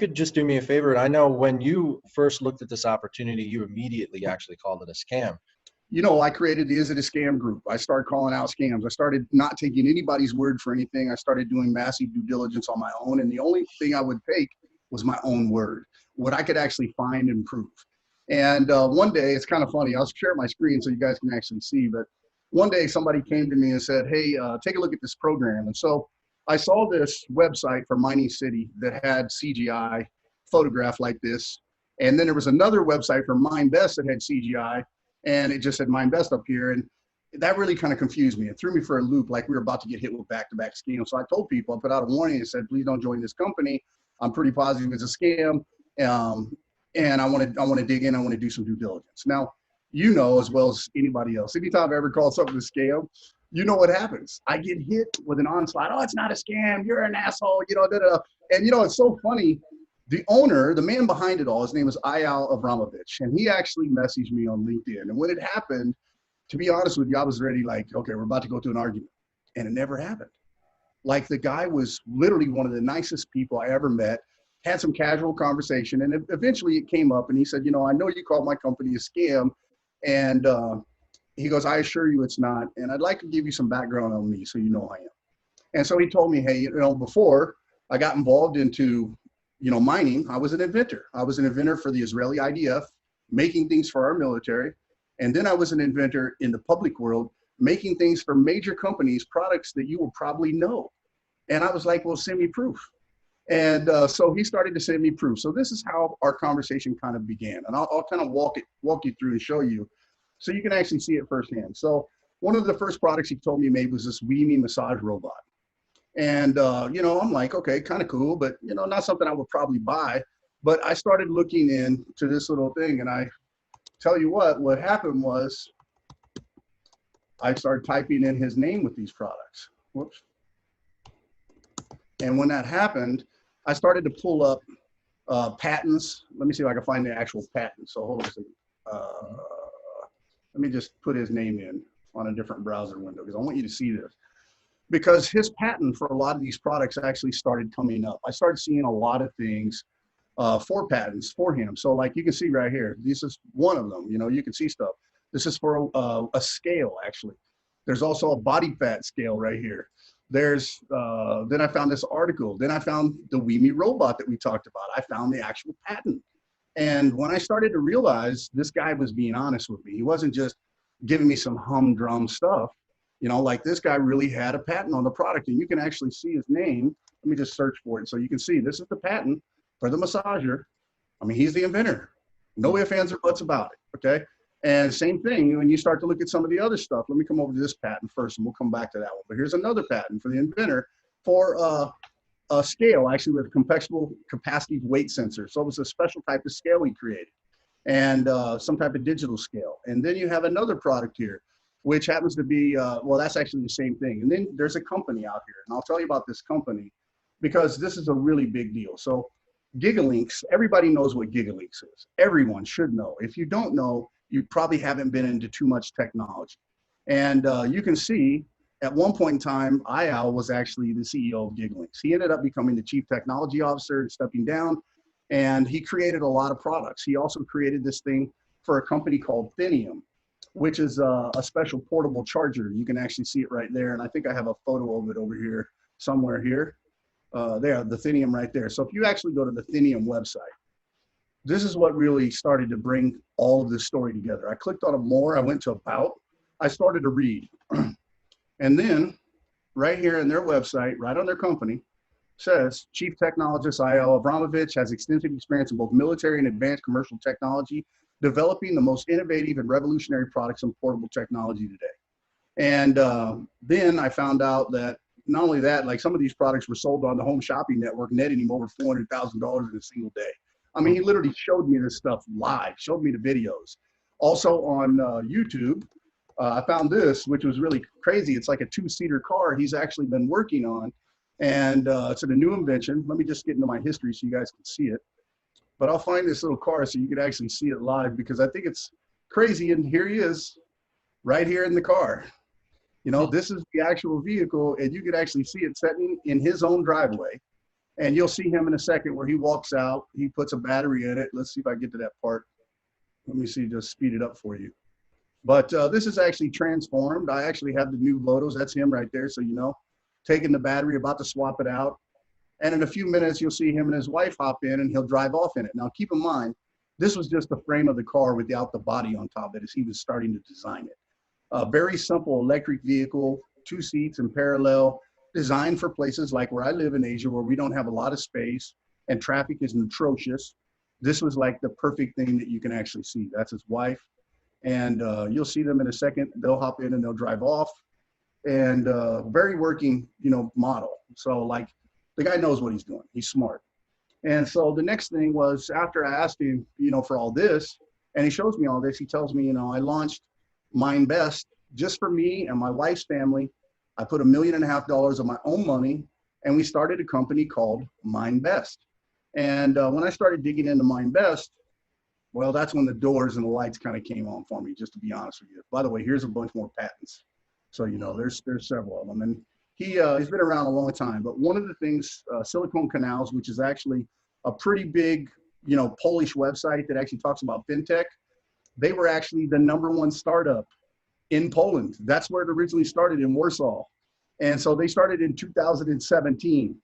could just do me a favor, and I know when you first looked at this opportunity, you immediately actually called it a scam. I created the Is It a Scam group. I started calling out scams. I started not taking anybody's word for anything. I started doing massive due diligence on my own. And the only thing I would take was my own word, what I could actually find and prove. And one day, it's kind of funny. I'll share my screen so you guys can actually see. But one day somebody came to me and said, hey, take a look at this program. And so I saw this website for Miningcity that had CGI photographed like this. And then there was another website for MindBest that had CGI. And it just said MindBest up here. And that really kind of confused me. It threw me for a loop, like we were about to get hit with back-to-back scams. So I told people, I put out a warning and said, please don't join this company. I'm pretty positive it's a scam. And I want to dig in. I want to do some due diligence. Now, as well as anybody else, anytime I ever call something a scam, you know what happens. I get hit with an onslaught. Oh, it's not a scam. You're an asshole. And it's so funny. The owner, the man behind it all, his name is Eyal Abramovich, and he actually messaged me on LinkedIn. And when it happened, to be honest with you, I was ready, like, okay, we're about to go to an argument. And it never happened. Like, the guy was literally one of the nicest people I ever met, had some casual conversation, and eventually it came up, and he said, I know you called my company a scam, and he goes, I assure you it's not, and I'd like to give you some background on me so you know who I am. And so he told me, hey, before I got involved into mining, I was an inventor. I was an inventor for the Israeli IDF, making things for our military. And then I was an inventor in the public world, making things for major companies, products that you will probably know. And I was like, well, send me proof. And so he started to send me proof. So this is how our conversation kind of began. And I'll kind of walk you through and show you so you can actually see it firsthand. So one of the first products he told me he made was this Weemy massage robot. And, I'm like, okay, kind of cool, but, not something I would probably buy. But I started looking into this little thing, and I tell you what happened was I started typing in his name with these products. Whoops. And when that happened, I started to pull up patents. Let me see if I can find the actual patent. So hold on a second. Let me just put his name in on a different browser window because I want you to see this. Because his patent for a lot of these products actually started coming up. I started seeing a lot of things for patents for him. So like you can see right here, this is one of them, you can see stuff. This is for a scale actually. There's also a body fat scale right here. There's, then I found this article. Then I found the Weemy robot that we talked about. I found the actual patent. And when I started to realize this guy was being honest with me, he wasn't just giving me some humdrum stuff. Like this guy really had a patent on the product, and you can actually see his name. Let me just search for it. So you can see this is the patent for the massager. I mean, he's the inventor. No ifs, ands, or buts about it, okay? And same thing, when you start to look at some of the other stuff, let me come over to this patent first, and we'll come back to that one. But here's another patent for the inventor for a scale, actually with a complexible capacity weight sensor. So it was a special type of scale he created, and some type of digital scale. And then you have another product here, which happens to be, well, that's actually the same thing. And then there's a company out here, and I'll tell you about this company because this is a really big deal. So Gigalinks, everybody knows what Gigalinks is. Everyone should know. If you don't know, you probably haven't been into too much technology. And you can see at one point in time, Eyal was actually the CEO of Gigalinks. He ended up becoming the chief technology officer, stepping down, and he created a lot of products. He also created this thing for a company called Thinium, which is a special portable charger. You can actually see it right there. And I think I have a photo of it over here, somewhere here. There, the Thinium right there. So if you actually go to the Thinium website, this is what really started to bring all of this story together. I clicked on more, I went to about, I started to read. And then right here in their website, right on their company, says Chief Technologist Eyal Abramovich has extensive experience in both military and advanced commercial technology, developing the most innovative and revolutionary products in portable technology today. And then I found out that not only that, like some of these products were sold on the Home Shopping Network, netting him over $400,000 in a single day. I mean, he literally showed me this stuff live, showed me the videos. Also on YouTube, I found this, which was really crazy. It's like a two-seater car he's actually been working on. And it's a new invention. Let me just get into my history so you guys can see it. But I'll find this little car so you can actually see it live because I think it's crazy. And here he is right here in the car. You know, this is the actual vehicle and you can actually see it sitting in his own driveway. And you'll see him in a second where he walks out, he puts a battery in it. Let's see if I get to that part. Let me see, just speed it up for you. But this is actually transformed. I actually have the new photos. That's him right there. So, you know, taking the battery, about to swap it out. And in a few minutes, you'll see him and his wife hop in and he'll drive off in it. Now, keep in mind, this was just the frame of the car without the body on top of it as he was starting to design it. A very simple electric vehicle, 2 seats in parallel, designed for places like where I live in Asia, where we don't have a lot of space and traffic is atrocious. This was like the perfect thing that you can actually see. That's his wife. And you'll see them in a second. They'll hop in and they'll drive off. And very working, you know, model. So like the guy knows what he's doing. He's smart. And so the next thing was after I asked him, you know, for all this, and he shows me all this, he tells me, you know, I launched MineBest just for me and my wife's family. I put $1.5 million of my own money, and we started a company called MineBest. And when I started digging into MineBest, well, that's when the doors and the lights kind of came on for me, just to be honest with you. By the way, here's a bunch more patents. So, you know, there's several of them. And he's been around a long time. But one of the things, Silicon Canals, which is actually a pretty big, you know, Polish website that actually talks about fintech, they were actually the #1 startup in Poland. That's where it originally started, in Warsaw. And so they started in 2017,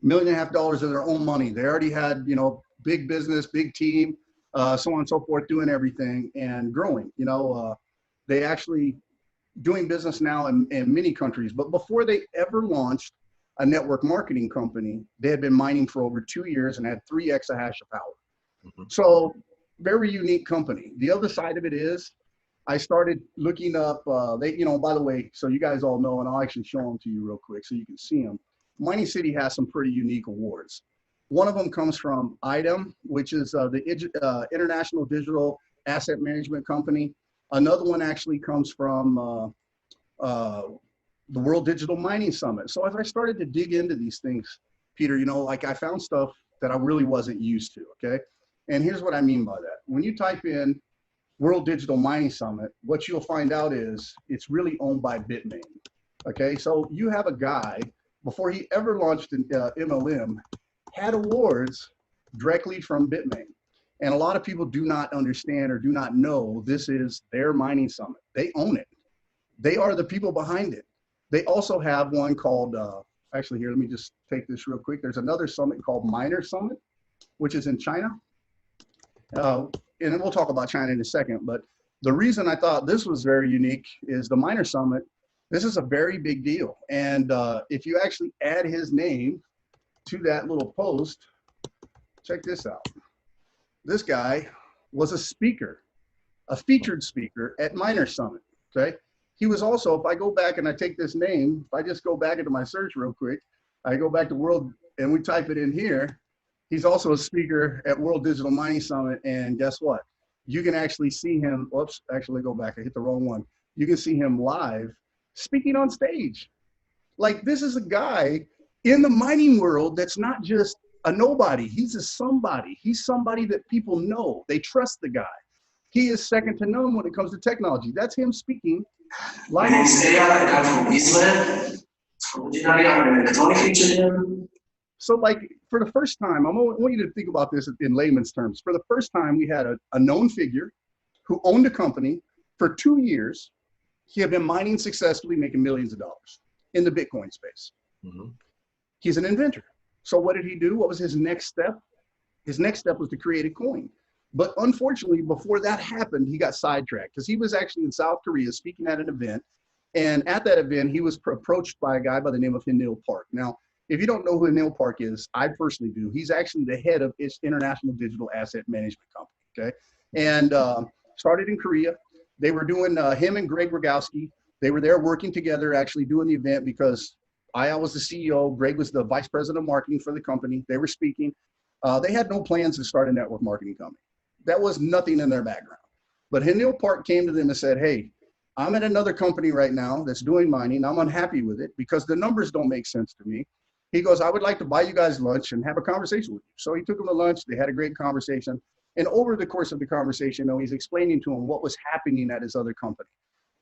$1.5 million of their own money. They already had, you know, big business, big team, so on and so forth, doing everything and growing. You know, they actually doing business now in many countries. But before they ever launched a network marketing company, they had been mining for over 2 years and had 3 exahash of power. Mm-hmm. So very unique company. The other side of it is I started looking up, they, you know, by the way, so you guys all know, and I'll actually show them to you real quick so you can see them. Miningcity has some pretty unique awards. One of them comes from IDEM, which is the International Digital Asset Management Company. Another one actually comes from the World Digital Mining Summit. So as I started to dig into these things, Peter, you know, like I found stuff that I really wasn't used to, okay? And here's what I mean by that. When you type in World Digital Mining Summit, what you'll find out is it's really owned by Bitmain, okay? So you have a guy, before he ever launched an MLM, had awards directly from Bitmain. And a lot of people do not understand or do not know this is their mining summit. They own it. They are the people behind it. They also have one called, actually here, let me just take this real quick. There's another summit called Miner Summit, which is in China. And then we'll talk about China in a second. But the reason I thought this was very unique is the Miner Summit. This is a very big deal. And if you actually add his name to that little post, check this out. This guy was a speaker, a featured speaker at Miner Summit, okay? He was also, if I go back and I take this name, if I just go back into my search real quick, I go back to World, and we type it in here, he's also a speaker at World Digital Mining Summit, and guess what? You can actually see him, whoops, actually go back, I hit the wrong one. You can see him live speaking on stage. Like, this is a guy in the mining world that's not just a nobody, he's a somebody. He's somebody that people know, they trust the guy. He is second to none when it comes to technology. That's him speaking. My name is Ilya, I come from Israel. Originally, I'm an electronic engineer. So like for the first time, I want you to think about this in layman's terms. For the first time, we had a known figure who owned a company for 2 years. He had been mining successfully, making millions of dollars in the Bitcoin space. Mm-hmm. He's an inventor. So what did he do? What was his next step? His next step was to create a coin. But unfortunately, before that happened, he got sidetracked because he was actually in South Korea speaking at an event. And at that event, he was approached by a guy by the name of Hinil Park. Now, if you don't know who Hinil Park is, I personally do. He's actually the head of its International Digital Asset Management Company, okay? And started in Korea. They were doing, him and Greg Rogowski, they were there working together, actually doing the event because I was the CEO, Greg was the vice president of marketing for the company. They were speaking. They had no plans to start a network marketing company. That was nothing in their background. But Hinil Park came to them and said, hey, I'm at another company right now that's doing mining. I'm unhappy with it because the numbers don't make sense to me. He goes, I would like to buy you guys lunch and have a conversation with you. So he took them to lunch. They had a great conversation. And over the course of the conversation, he's explaining to him what was happening at his other company.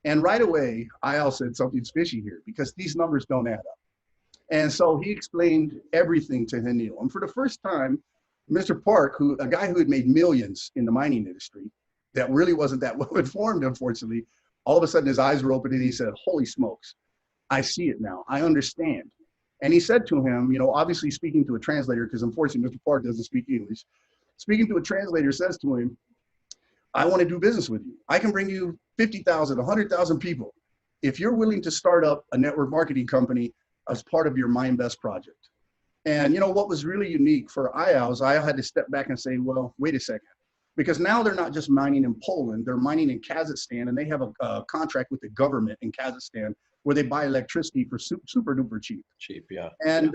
And right away, I also said something's fishy here because these numbers don't add up. And so he explained everything to Hanil. And for the first time, Mr. Park, a guy who had made millions in the mining industry, that really wasn't that well informed, unfortunately, all of a sudden his eyes were open and he said, holy smokes, I see it now. I understand. And he said to him, you know, obviously speaking to a translator, because unfortunately Mr. Park doesn't speak English, speaking to a translator says to him, I want to do business with you. I can bring you 50,000, 100,000 people if you're willing to start up a network marketing company as part of your MindBest project. And you know what was really unique for IAOs, I had to step back and say, well, wait a second. Because now they're not just mining in Poland, they're mining in Kazakhstan, and they have a contract with the government in Kazakhstan where they buy electricity for super duper cheap. Cheap, yeah. And,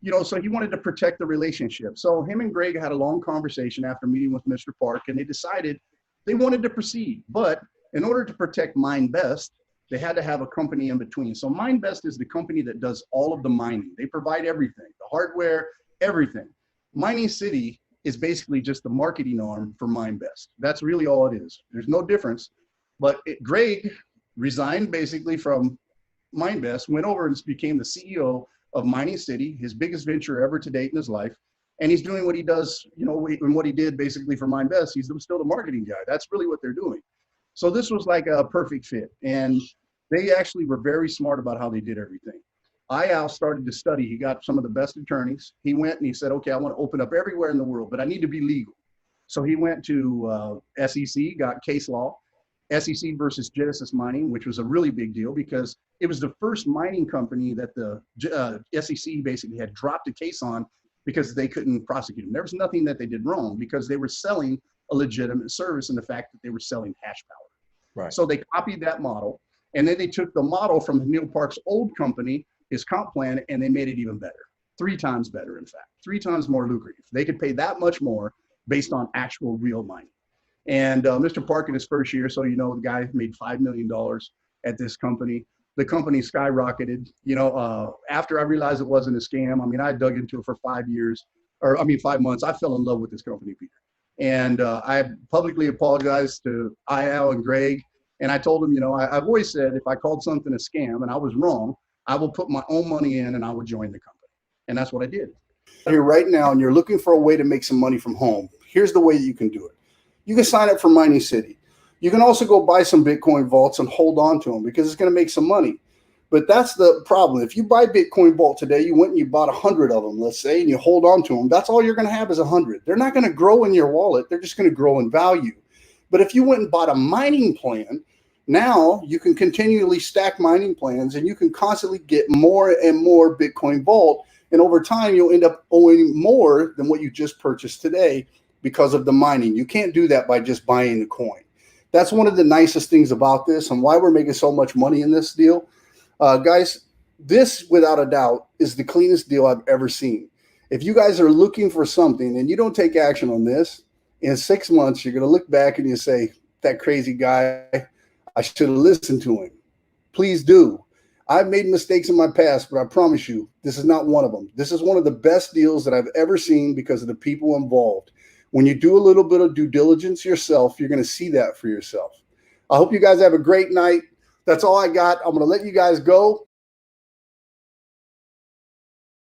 you know, so he wanted to protect the relationship. So him and Greg had a long conversation after meeting with Mr. Park, and they decided they wanted to proceed. But in order to protect MindBest, they had to have a company in between. So MindBest is the company that does all of the mining. They provide everything, the hardware, everything. Miningcity is basically just the marketing arm for MindBest. That's really all it is. There's no difference. But Greg resigned basically from MindBest, went over and became the CEO of Miningcity, his biggest venture ever to date in his life. And he's doing what he does, you know, and what he did basically for MindBest. He's still the marketing guy. That's really what they're doing. So this was like a perfect fit. And they actually were very smart about how they did everything. IAL started to study. He got some of the best attorneys. He went and he said, okay, I want to open up everywhere in the world, but I need to be legal. So he went to SEC, got case law, SEC versus Genesis Mining, which was a really big deal because it was the first mining company that the SEC basically had dropped a case on because they couldn't prosecute them. There was nothing that they did wrong because they were selling a legitimate service in the fact that they were selling hash power. Right. So they copied that model, and then they took the model from Neil Park's old company, his comp plan, and they made it even better. 3 times better, in fact. 3 times more lucrative. They could pay that much more based on actual real mining. And Mr. Park in his first year, so you know, the guy made $5 million at this company. The company skyrocketed. You know, after I realized it wasn't a scam, I mean, I dug into it for 5 months. I fell in love with this company, Peter. And I publicly apologized to IAL and Greg. And I told them, you know, I've always said if I called something a scam and I was wrong, I will put my own money in and I will join the company. And that's what I did. Here right now, and you're looking for a way to make some money from home. Here's the way that you can do it. You can sign up for Miningcity. You can also go buy some Bitcoin vaults and hold on to them because it's going to make some money. But that's the problem. If you buy Bitcoin Vault today, you went and you bought 100 of them, let's say, and you hold on to them, that's all you're going to have is 100. They're not going to grow in your wallet. They're just going to grow in value. But if you went and bought a mining plan, now you can continually stack mining plans and you can constantly get more and more Bitcoin Vault. And over time, you'll end up owing more than what you just purchased today because of the mining. You can't do that by just buying the coin. That's one of the nicest things about this and why we're making so much money in this deal. Guys, this without a doubt is the cleanest deal I've ever seen. If you guys are looking for something and you don't take action on this, in 6 months, you're going to look back and you say, that crazy guy, I should have listened to him. Please do. I've made mistakes in my past, but I promise you, this is not one of them. This is one of the best deals that I've ever seen because of the people involved. When you do a little bit of due diligence yourself, you're going to see that for yourself. I hope you guys have a great night. That's all I got. I'm going to let you guys go.